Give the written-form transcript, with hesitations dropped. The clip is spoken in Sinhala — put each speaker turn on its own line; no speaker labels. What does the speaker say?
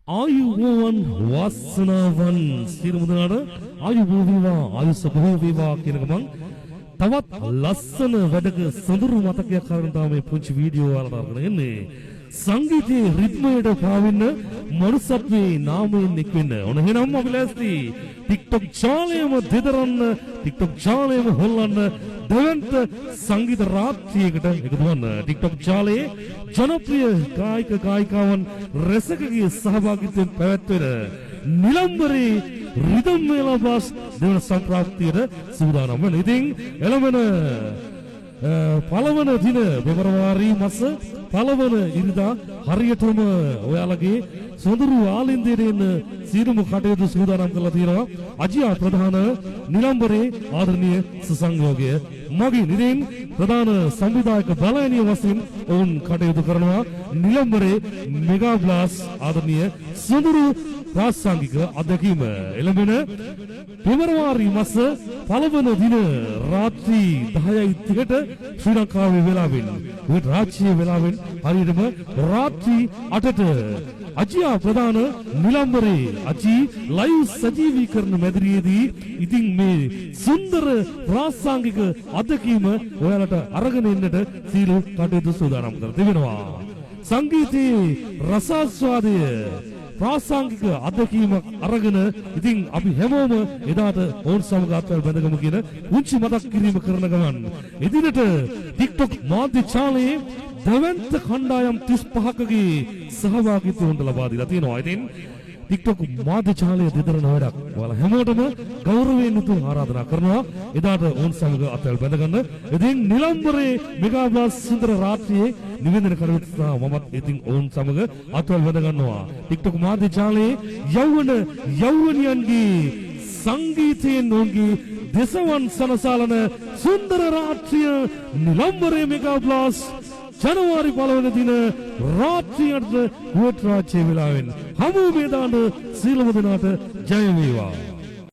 ආයුබෝවන් වාසනාවන් සියලු මුදලාට ආයුබෝ වේවා ආයුෂ බොහෝ වේවා කියන ගමන් තවත් ලස්සන වැඩක සොඳුරු මතකයක් කරගෙන තමයි මේ පුංචි වීඩියෝ වලට අරගෙන එන්නේ. සංගීතයේ රිද්මයට පාවෙන්න මනුස්සත්වයේ නාමයෙන් එක්වෙන්න ඕන. එහෙනම් අපි ලෑස්ති TikTok ජාලයම දෙදරන්න, TikTok ජාලයම හොල්ලන්න දෙවන්ත සංගීත රාත්‍රියකට එකතු වන්න. TikTok ජාලයේ ජනප්‍රිය ගායක ගායිකාවන් රසකගේ සහභාගීත්වයෙන් පැවැත්වෙන නිලම්බරේ රිද්ම් මේලා බස් දෙවන සම්ප්‍රාප්තියට සූදානම් වෙන. ඉතින් එළමන පළවන දින පෙබරවාරි මාස පළවන ඉරිදා හරියටම ඔයාලගේ සොඳුරු ආලින්දයට එන්න සීලමු කටයුතු සූදානම් කරලා තියෙනවා. අජියා ප්‍රධාන නිලම්බරේ ආදරණීය සුසංයෝගය මගින් ඉතින් ප්‍රධාන සංවිධායක බලයනිය වශයෙන් ඔවුන් කටයුතු කරනවා. නිලම්බරේ මෙගා බ්ලාස් ආදරණීය සොඳුරු ප්‍රාසංගික අධ්‍යක්ීම එළඹෙන පෙබරවාරි මාස පළවන දින රාත්‍රී 10:30ට ශ්‍රී ලංකාවේ වෙලාවෙන් රාජ්‍යීය වෙලාවෙන් හරියටම රාත්‍රී 8ට අජියා ප්‍රධාන නිලම්බරේ අජී ලයිව් සජීවීකරණ මැදිරියේදී ඉතින් මේ සුන්දර ප්‍රාසංගික අධ්‍යක්ීම ඔයාලට අරගෙන එන්නට සීල කටයුතු සූදානම් කර තිබෙනවා. සංගීතයේ රසාස්වාදය ප්‍රාසංගික අධ්‍යක්ීමක් අරගෙන ඉතින් අපි හැමෝම එදාට ඕන් සමග අත්වල බැඳගමු කියන උන්චි මතක් කිරීම කරන ගමන් එදිනට TikTok මාධ්‍ය ජාලයේ දෙවන්ත කණ්ඩායම් 35කගේ සහභාගීත්වය ලබා දීලා තියෙනවා. ඉතින් TikTok මාධ්‍ය ජාලය දෙදරන වැඩක්. ඔයාලා හැමෝටම ගෞරවයෙන් උතුම් ආරාධනා කරනවා එදාට ඕන් සමග අත්වල බැඳගන්න. ඉතින් නිලම්බරේ මෙගා බ්ලාස් සුන්දර රාත්‍රියේ නිවෙන්දන කරුත් මමත් ඉතින් ඔවුන් සමග අත්වල වැද ගන්නවා. TikTok මාධ්‍ය ජාලයේ යෞවනයන්ගේ සංගීතයෙන් ඔවුන්ගේ දෙසවන් සනසාලන සුන්දර රාත්‍රිය නිලම්බරේ මෙගා බ්ලාස් ජනවාරි 1 වෙනි දින රාත්‍රියට ගුවන් රාජ්‍ය වෙලාවෙන් හමු මේ දාන සීලම දෙනාට ජය වේවා.